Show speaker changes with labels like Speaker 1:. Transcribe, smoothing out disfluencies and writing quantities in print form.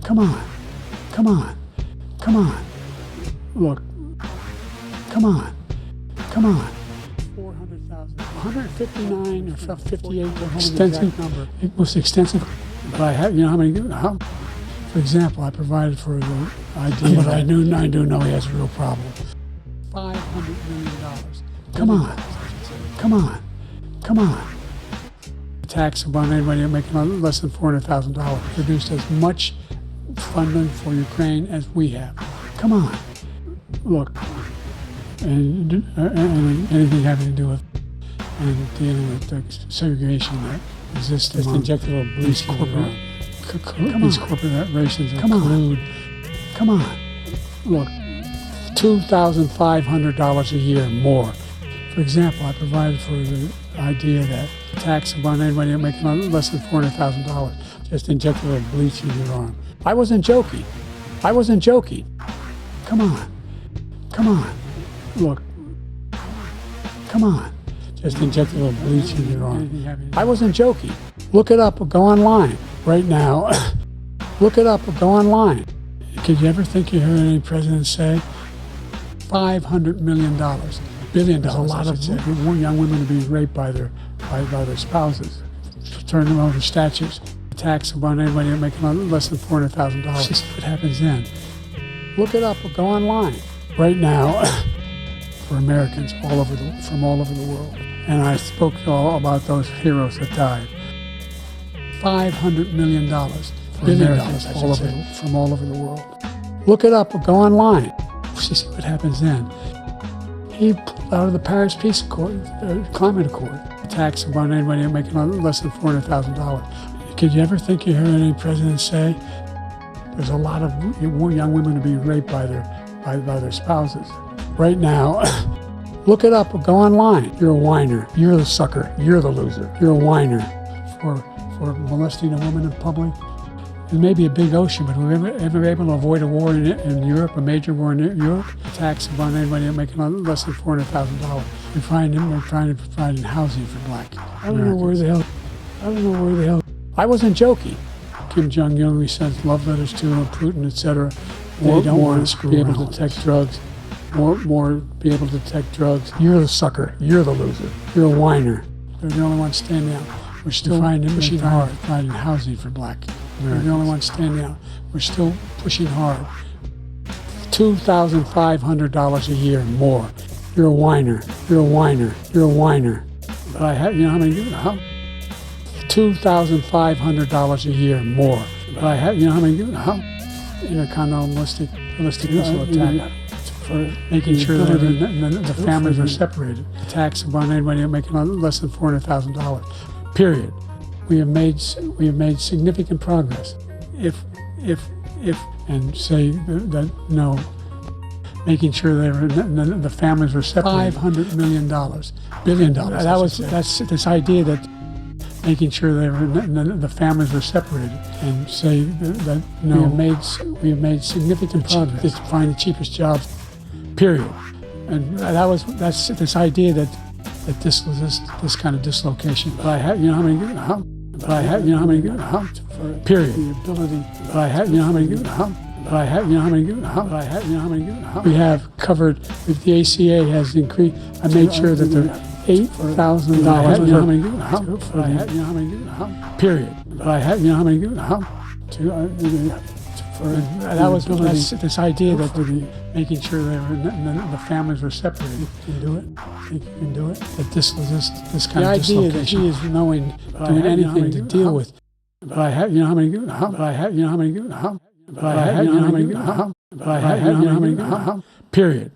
Speaker 1: Come on, come on, come on. Look, come on, come on. 400,000, 159 or 58, extensive number. It was extensive, but I have, you know how many, for example, I provided for the idea, but I do know he has a real problem. $500 million. Come on, come on, come on. Tax on anybody making less than $400,000 produced as much funding for Ukraine as we have. Come on, look, and anything having to do with and dealing with the segregation that exists among injectable police corporations that collude. Come on, look, $2,500 a year more. For example, I provided for the idea that tax on anybody making less than $400,000 just inject a little bleach in your arm. I wasn't joking. I wasn't joking. Come on. Come on. Look. Come on. Just inject a little bleach in your arm. I wasn't joking. Look it up or go online right now. Look it up or go online. Could you ever think you heard any president say $500 million? Billion dollars. A lot of young women are being raped by their spouses. Turn them over statues. Tax on anybody making less than $400,000. What happens then? Look it up or go online right now for Americans from all over the world. And I spoke all about those heroes that died. $500 million for Americans from all over the world. Look it up or go online. See what happens then. He pulled out of the Paris Peace Accord, Climate Accord. Tax on anybody making less than $400,000. Could you ever think you heard any president say there's a lot of young women are being raped by their spouses? Right now, look it up or go online. You're a whiner. You're the sucker. You're the loser. You're a whiner for molesting a woman in public. It may be a big ocean, but were we ever able to avoid a war in Europe, a major war in Europe? Tax on anybody making less than $400,000. We're trying to provide housing for black Americans. I don't know where the hell. I wasn't joking. Kim Jong-un sends love letters to Putin, etc. They don't want to be able to detect drugs. More be able to detect drugs. You're the sucker. You're the loser. You're a whiner. They're the only ones standing out. We're still pushing hard, providing housing for black Americans. They're the only ones standing out. We're still pushing hard. $2,500 a year more. You're a whiner. You're a whiner. You're a whiner. But I have, you know how many? $2,500 a year more. But I have, you know how many? Intercontinental ballistic missile attack for making sure that the families are separated. Tax on anybody making less than $400,000. Period. We have made significant progress. If and say that no, making sure the families were separated. $500 million, billion dollars. That's this idea that making sure the families were separated, and say that no, we have made significant progress to find the cheapest jobs. Period. And that's this idea that this was this kind of dislocation. But I have, you know how many? But I have, you know how many? Period. The ability. But I have, you know how many? But I have, you know how many? But I have, you know how many? We have covered. If the ACA has increased, I made sure that the $8,000. But I have, you know how many? But I have, you know how many? Period. But I have, you know how many? That's this idea that making sure the families were separated. You can do it. I think you can do it. That this was this kind of dislocation. The idea that he is doing anything to deal with. But I have, you know how many? But I have, you know how many? But I have, you know how many? But I have, you know how many? Period.